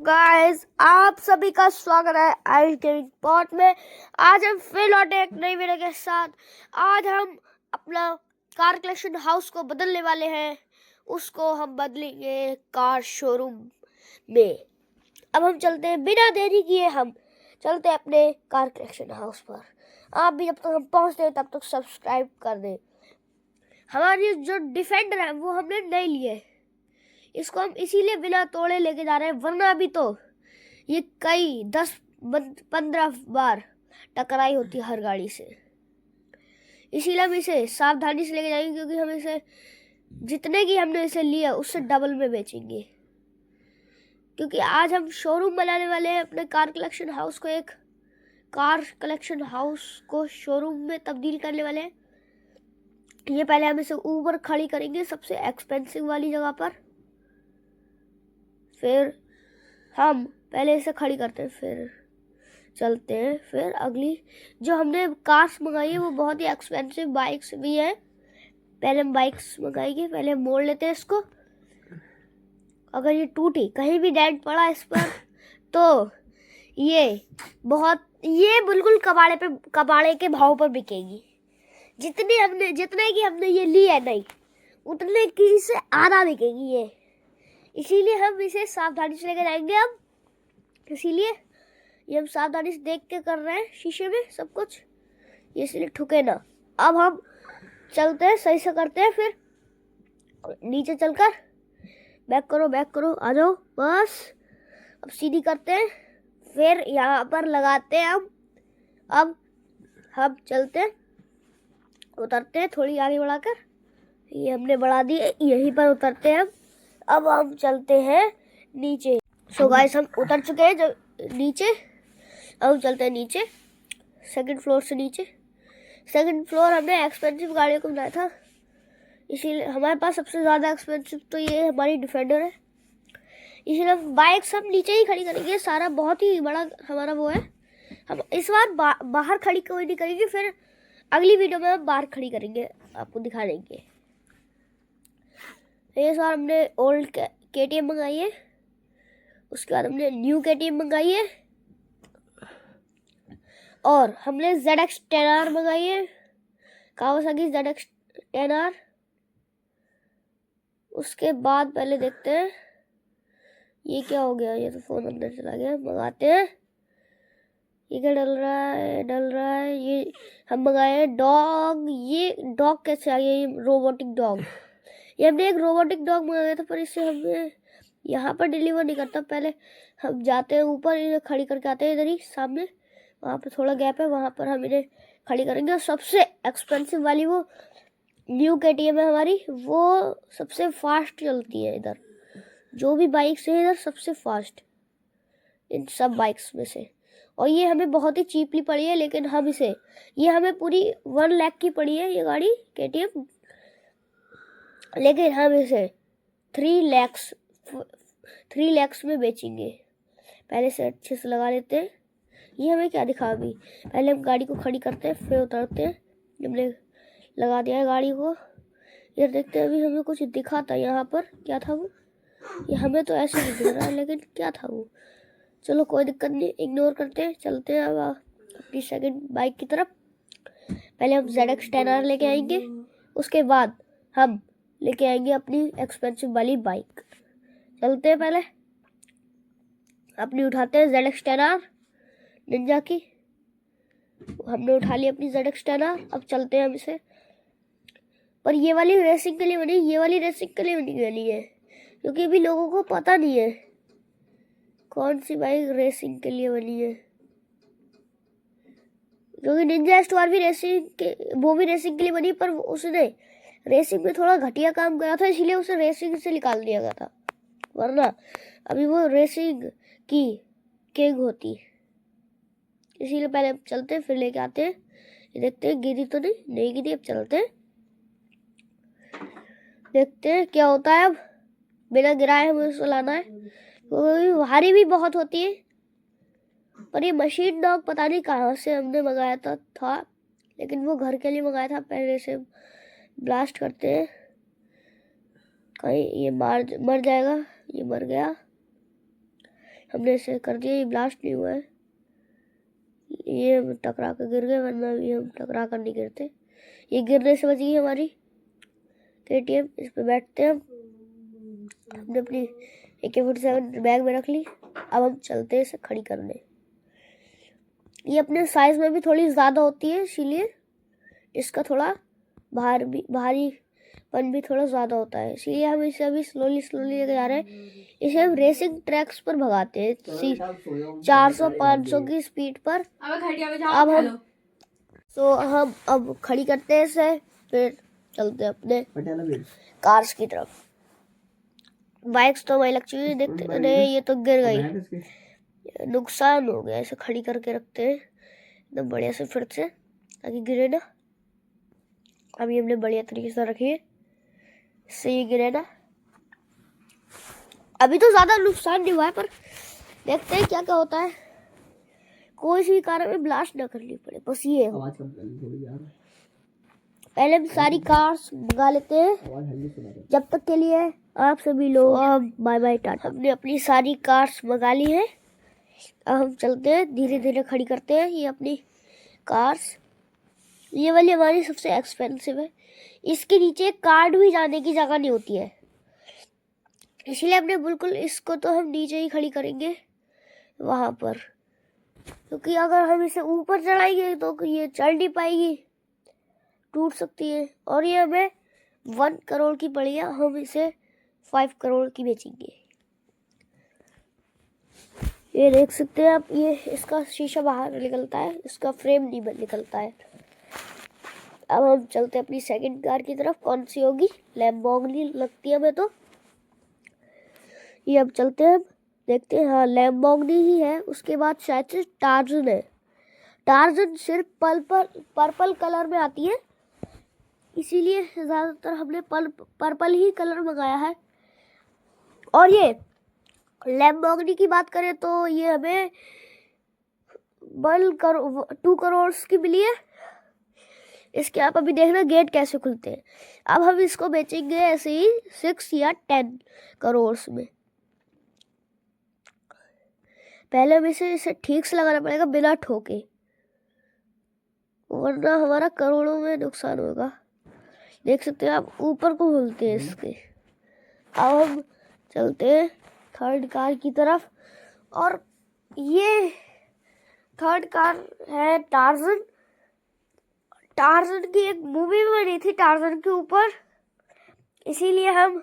Guys, आप सभी का स्वागत है आयुष गेमिंग पॉट में। आज हम फिर लौटे एक नई वीडियो के साथ। आज हम अपना कार कलेक्शन हाउस को बदलने वाले हैं। उसको हम बदलेंगे कार शोरूम में। अब हम चलते हैं, बिना देरी किए हम चलते हैं अपने कार कलेक्शन हाउस पर। आप भी जब तक हम पहुंचते हैं तब तक सब्सक्राइब कर दें। हमारी जो डिफेंडर है वो हमने नहीं लिए। इसको हम इसीलिए बिना तोड़े लेके जा रहे हैं, वरना अभी तो ये कई 10-15 बार टकराई होती है हर गाड़ी से। इसीलिए हम इसे सावधानी से लेके जाएंगे, क्योंकि हम इसे जितने की हमने इसे लिया उससे डबल में बेचेंगे। क्योंकि आज हम शोरूम बनाने वाले हैं अपने कार कलेक्शन हाउस को। एक कार कलेक्शन हाउस को शोरूम में तब्दील करने वाले हैं। ये पहले हम इसे ऊपर खड़ी करेंगे सबसे एक्सपेंसिव वाली जगह पर। फिर हम पहले इसे खड़ी करते हैं, फिर चलते हैं। फिर अगली जो हमने कार्स मंगाई है वो बहुत ही एक्सपेंसिव बाइक्स भी है। पहले हम बाइक्स मंगाएंगे, पहले हम मोड़ लेते हैं इसको। अगर ये टूटी, कहीं भी डेंट पड़ा इस पर तो ये बिल्कुल कबाड़े के भाव पर बिकेगी। जितने की हमने ये ली है नहीं, उतने की से आधा बिकेगी ये। इसीलिए हम इसे सावधानी से लेकर जाएंगे। अब इसीलिए ये हम सावधानी से देख के कर रहे हैं शीशे में सब कुछ, ये इसलिए ठुके ना। अब हम चलते हैं, सही से करते हैं। फिर नीचे चलकर बैक करो, आ जाओ बस। अब सीधी करते हैं, फिर यहाँ पर लगाते हैं हम। अब हम चलते हैं, उतरते हैं थोड़ी आगे बढ़ाकर। ये हमने बढ़ा दी, यहीं पर उतरते हैं हम। अब हम चलते हैं नीचे। सो गाइस, हम उतर चुके हैं जब नीचे। अब चलते हैं नीचे, सेकंड फ्लोर से नीचे। सेकंड फ्लोर हमने एक्सपेंसिव गाड़ियों को बनाया था, इसीलिए हमारे पास सबसे ज़्यादा एक्सपेंसिव तो ये हमारी डिफेंडर है। इसीलिए हम बाइक्स हम नीचे ही खड़ी करेंगे। सारा बहुत ही बड़ा हमारा वो है। हम इस बार बाहर खड़ी कोई नहीं करेंगे, फिर अगली वीडियो में हम बाहर खड़ी करेंगे, आपको दिखा देंगे। ये बार हमने ओल्ड KTM मंगाई है, उसके बाद हमने न्यू KTM मंगाई है, और हमने ZX 10R मंगाई है, कावासाकी ZX 10R। उसके बाद पहले देखते हैं ये क्या हो गया। ये तो फोन अंदर चला गया। मंगाते हैं, ये क्या डल रहा है। ये हम मंगाए हैं डॉग। ये डॉग कैसे आ गया? ये रोबोटिक डॉग। ये हमने एक रोबोटिक डॉग मंगाया था, पर इसे हमें यहाँ पर डिलीवर नहीं करता। पहले हम जाते हैं ऊपर, इन्हें खड़ी करके आते हैं इधर ही सामने। वहाँ पे थोड़ा गैप है, वहाँ पर हम इन्हें खड़ी करेंगे। और सबसे एक्सपेंसिव वाली वो न्यू KTM है हमारी, वो सबसे फास्ट चलती है इधर। जो भी बाइक्स है इधर सबसे फास्ट इन सब बाइक्स में से। और ये हमें बहुत ही चीपली पड़ी है, लेकिन हम इसे, ये हमें पूरी 1 लाख की पड़ी है ये गाड़ी KTM, लेकिन हम इसे 3 लाख में बेचेंगे। पहले से अच्छे से लगा लेते हैं। ये हमें क्या दिखा? अभी पहले हम गाड़ी को खड़ी करते हैं, फिर उतरते हैं। हमने लगा दिया है गाड़ी को। ये देखते हैं, अभी हमें कुछ दिखा था यहाँ पर। क्या था वो? ये हमें तो ऐसे नहीं दिख रहा है, लेकिन क्या था वो? चलो कोई दिक्कत नहीं, इग्नोर करते हैं। चलते हैं अब अपनी सेकंड बाइक की तरफ। पहले हम ZX 10R लेके आएंगे, उसके बाद हम लेके आएंगे अपनी एक्सपेंसिव वाली बाइक। चलते हैं, पहले अपनी उठाते हैं ZX 10R निंजा की। हमने उठा ली अपनी ZX 10R। अब चलते हैं हम इसे, पर ये वाली रेसिंग के लिए बनी, ये वाली रेसिंग के लिए बनी है, क्योंकि अभी लोगों को पता नहीं है कौन सी बाइक रेसिंग के लिए बनी है। क्योंकि निंजा S2R भी रेसिंग के लिए बनी, पर उसने रेसिंग में थोड़ा घटिया काम करा था, इसीलिए उसे रेसिंग से निकाल दिया गया था, वरना अभी वो रेसिंग की किंग होती। इसीलिए पहले हम चलते हैं, फिर लेके आते हैं। ये देखते हैं गिरी तो नहीं गिरी। अब चलते हैं, देखते हैं क्या होता है। अब बिना गिराए हमें उसको लाना है, क्योंकि भारी भी बहुत होती है। पर ये मशीन डॉग पता नहीं कहाँ से हमने मंगाया था, लेकिन वो घर के लिए मंगाया था। पहले से ब्लास्ट करते हैं, कहीं ये मर जाएगा। ये मर गया। हमने इसे कर दिया, ये ब्लास्ट नहीं हुआ है, ये हम टकरा कर गिर गए, वरना ये हम टकरा कर नहीं गिरते। ये गिरने से बच गई हमारी KTM। इस पे बैठते हैं हम। हमने अपनी AK-47 बैग में रख ली। अब हम चलते हैं इसे खड़ी करने। ये अपने साइज में भी थोड़ी ज़्यादा होती है, इसीलिए इसका थोड़ा भारीपन भी थोड़ा ज़्यादा होता है, इसीलिए हम इसे अभी स्लोली लेके जा रहे हैं। इसे हम रेसिंग ट्रैक्स पर भगाते हैं 400-500 की स्पीड पर। अब हम अब खड़ी करते हैं इसे, फिर चलते हैं अपने कार्स की तरफ। बाइक्स तो वही लग चुकी है, देखते अरे ये तो गिर गई, नुकसान हो गया। इसे खड़ी करके रखते हैं एकदम बढ़िया से फिर से, ताकि गिरे ना। अभी हमने बढ़िया तरीके से रखी है, इससे ये गिरे ना। अभी तो ज़्यादा नुकसान नहीं हुआ है, पर देखते हैं क्या क्या होता है। कोई सी कार में ब्लास्ट ना करनी पड़े, बस ये हो। पहले हम सारी कार्स मंगा लेते हैं। जब तक के लिए आप सभी लोग बाय बाय टाटा। हमने अपनी सारी कार्स मंगा ली है। अब हम चलते हैं, धीरे धीरे खड़ी करते हैं ये अपनी कार्स। ये वाली हमारी सबसे एक्सपेंसिव है, इसके नीचे कार्ड भी जाने की जगह नहीं होती है, इसलिए हमने बिल्कुल इसको तो हम नीचे ही खड़ी करेंगे वहाँ पर, क्योंकि अगर हम इसे ऊपर चढ़ाएंगे तो ये चढ़ नहीं पाएगी, टूट सकती है। और ये हमें 1 करोड़ की पड़ी है, हम इसे 5 करोड़ की बेचेंगे। ये देख सकते हैं आप, ये इसका शीशा बाहर निकलता है, इसका फ्रेम नहीं निकलता है। अब हम चलते हैं अपनी सेकंड कार की तरफ। कौन सी होगी? लैम्बोर्गिनी लगती है हमें तो। ये अब चलते हैं, देखते हैं। हाँ, लैम्बोर्गिनी ही है। उसके बाद शायद से टार्जन है। टार्जन सिर्फ पर्पल कलर में आती है, इसीलिए ज़्यादातर हमने पर्पल ही कलर मंगाया है। और ये लैम्बोर्गिनी की बात करें तो ये हमें 2 करोड़ की मिली है। इसके आप अभी देखना गेट कैसे खुलते हैं। अब हम इसको बेचेंगे ऐसे ही 6 या 10 करोड़ में। पहले हमें इसे ठीक से लगाना पड़ेगा बिना ठोके, वरना हमारा करोड़ों में नुकसान होगा। देख सकते हैं आप, ऊपर को खुलते हैं इसके। अब हम चलते हैं थर्ड कार की तरफ, और ये थर्ड कार है टार्जन। टार्जन की एक मूवी भी बनी थी टार्जन के ऊपर, इसीलिए हम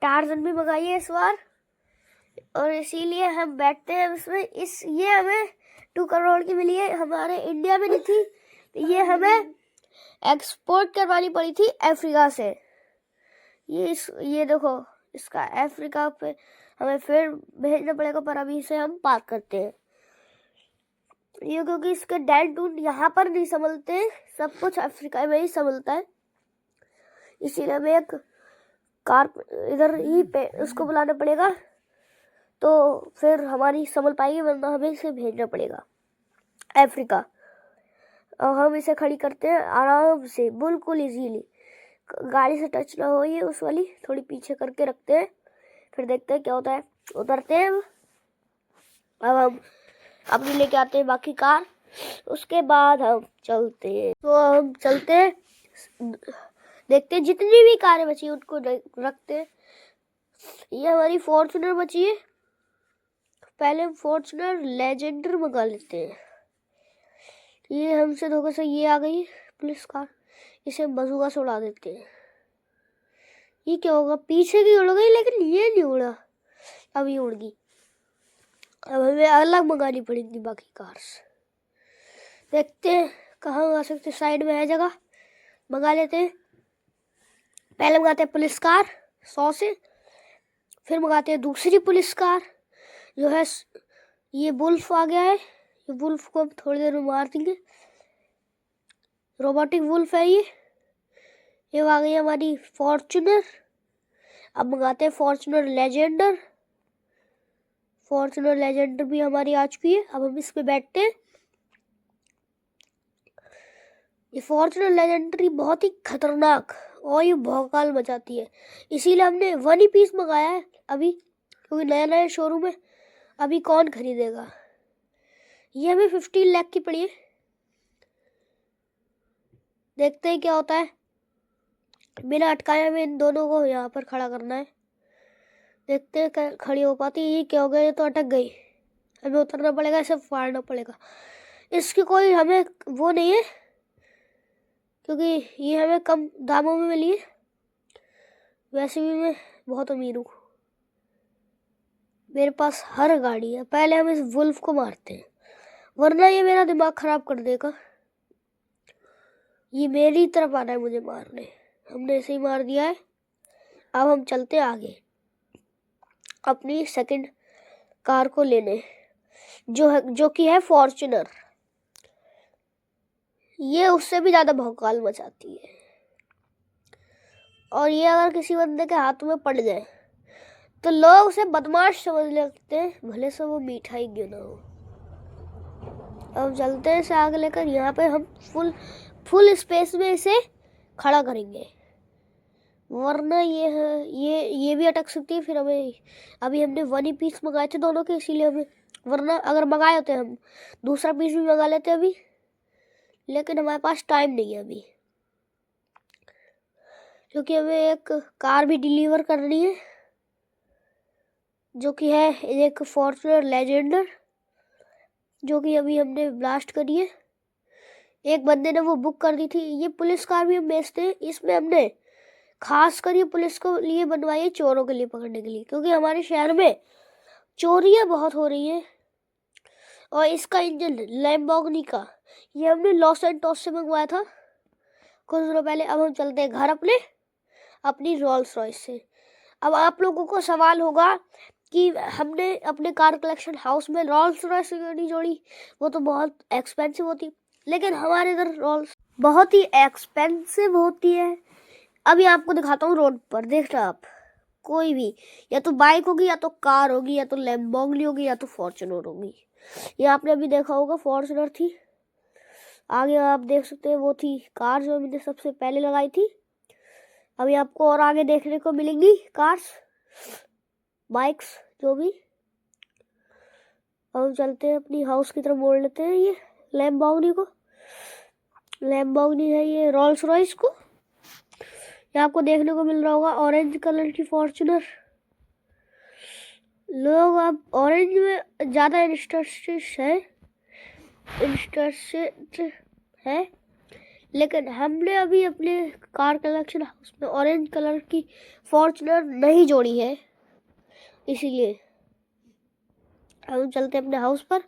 टार्जन भी मंगाइए इस बार, और इसीलिए हम बैठते हैं इसमें। ये हमें 2 करोड़ की मिली है, हमारे इंडिया में नहीं थी, ये हमें एक्सपोर्ट करवानी पड़ी थी अफ्रीका से। ये देखो, इसका अफ्रीका पे हमें फिर भेजना पड़ेगा, पर अभी इसे हम पार्क करते हैं। ये क्योंकि इसके डेंट यहाँ पर नहीं संभलते, सब कुछ अफ्रीका में ही संभलता है, इसीलिए हमें एक कार इधर ही पे उसको बुलाना पड़ेगा, तो फिर हमारी संभल पाएगी, वरना हमें इसे भेजना पड़ेगा अफ्रीका। और हम इसे खड़ी करते हैं आराम से, बिल्कुल इजीली, गाड़ी से टच ना हो। ये उस वाली थोड़ी पीछे करके रखते हैं, फिर देखते हैं क्या होता है। उतरते हैं। अब हम अपनी लेके आते हैं बाकी कार, उसके बाद हम चलते हैं। तो हम चलते हैं, देखते हैं जितनी भी कारें बची उनको रखते हैं। ये हमारी फॉर्च्यूनर बची है, पहले हम फॉर्च्यूनर लेजेंडर मंगा लेते हैं। ये हमसे धोखे से ये आ गई पुलिस कार, इसे बजूका से उड़ा देते हैं। ये क्या होगा, पीछे की उड़ गई, लेकिन ये नहीं उड़ा, अब ये उड़ गई। अब हमें अलग मंगानी पड़ेगी बाकी कार्स। देखते हैं कहाँ मंगा सकते, साइड में है जगह, मंगा लेते हैं। पहले मंगाते हैं पुलिस कार 100 से, फिर मंगाते हैं दूसरी पुलिस कार जो है, ये वुल्फ आ गया है। ये वुल्फ को हम थोड़ी देर में मार देंगे, रोबोटिक वुल्फ है ये आ गई हमारी फॉर्च्यूनर। अब मंगाते हैं फॉर्च्यूनर लेजेंडर। फॉर्च्यूनर लेजेंडर भी हमारी आ चुकी है। अब हम इस पे बैठते हैं। ये फॉर्च्यूनर लेजेंडरी बहुत ही खतरनाक और ये भौकाल मचाती है, इसीलिए हमने 1 ही पीस मंगाया है अभी, क्योंकि नया नया शोरूम है। अभी कौन खरीदेगा? ये हमें 15 लाख की पड़ी है। देखते हैं क्या होता है। बिना अटकाए हमें इन दोनों को यहाँ पर खड़ा करना है। देखते हैं खड़ी हो पाती। ये क्या हो गया? ये तो अटक गई। हमें उतरना पड़ेगा, इसे फाड़ना पड़ेगा। इसकी कोई हमें वो नहीं है, क्योंकि ये हमें कम दामों में मिली है। वैसे भी मैं बहुत अमीर हूँ, मेरे पास हर गाड़ी है। पहले हम इस वुल्फ को मारते हैं, वरना ये मेरा दिमाग खराब कर देगा। ये मेरी तरफ आ रहा है मुझे मारने। हमने इसे ही मार दिया है। अब हम चलते आगे अपनी सेकंड कार को लेने, जो कि है फॉर्च्यूनर। ये उससे भी ज़्यादा भौकाल मचाती है, और ये अगर किसी बंदे के हाथों में पड़ जाए तो लोग उसे बदमाश समझ लगते हैं, भले से वो मीठा ही क्यों ना हो। अब चलते हैं इसे आगे लेकर। यहाँ पे हम फुल स्पेस में इसे खड़ा करेंगे, वरना ये भी अटक सकती है। फिर हमें अभी हमने 1 ही पीस मंगाए थे दोनों के, इसीलिए हमें, वरना अगर मंगाए होते हम दूसरा पीस भी मंगा लेते अभी, लेकिन हमारे पास टाइम नहीं है अभी, क्योंकि हमें एक कार भी डिलीवर करनी है, जो कि है एक फॉर्च्यूनर लेजेंडर, जो कि अभी हमने ब्लास्ट करी है। एक बंदे ने वो बुक कर दी थी। ये पुलिस कार भी हम बेचते हैं। इसमें हमने खास कर ये पुलिस को लिए बनवाई है, चोरों के लिए पकड़ने के लिए, क्योंकि हमारे शहर में चोरियां बहुत हो रही हैं। और इसका इंजन लैम्बोर्गिनी का, ये हमने लॉस एंटोस से मंगवाया था कुछ दिनों पहले। अब हम चलते हैं घर अपनी रोल्स रॉयस से। अब आप लोगों को सवाल होगा कि हमने अपने कार कलेक्शन हाउस में रोल्स रॉयस क्यों नहीं जोड़ी, वो तो बहुत एक्सपेंसिव होती। लेकिन हमारे इधर रोल्स बहुत ही एक्सपेंसिव होती है। अभी आपको दिखाता हूँ रोड पर, देखना आप, कोई भी या तो बाइक होगी, या तो कार होगी, या तो लैम्बोर्गिनी होगी, या तो फॉर्च्यूनर होगी। ये आपने अभी देखा होगा फॉर्च्यूनर थी। आगे आप देख सकते हैं वो थी कार जो मैंने सबसे पहले लगाई थी। अभी आपको और आगे देखने को मिलेंगी कार्स, बाइक्स, जो भी। अब चलते हैं अपनी हाउस की तरफ, मोड़ लेते हैं ये लैम्बोर्गिनी को। लैम्बोर्गिनी है ये रोल्स रॉयस को। ये आपको देखने को मिल रहा होगा ऑरेंज कलर की फॉर्च्यूनर। लोग अब ऑरेंज में ज़्यादा इंटरेस्टेड है, लेकिन हमने अभी अपने कार कलेक्शन हाउस में ऑरेंज कलर की फॉर्च्यूनर नहीं जोड़ी है, इसीलिए हम चलते अपने हाउस पर,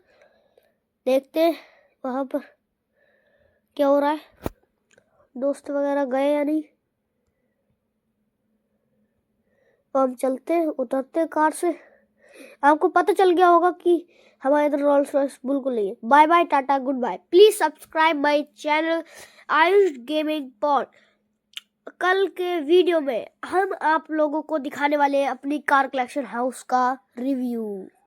देखते हैं वहाँ पर क्या हो रहा है, दोस्त वगैरह गए या नहीं। तो हम चलते हैं, उतरते कार से। आपको पता चल गया होगा कि हमारे इधर रोल्स रॉयस बिल्कुल नहीं है। Bye bye, ta-ta, goodbye. Please subscribe my channel Ayush gaming pod. कल के वीडियो में हम आप लोगों को दिखाने वाले हैं अपनी कार कलेक्शन हाउस का रिव्यू।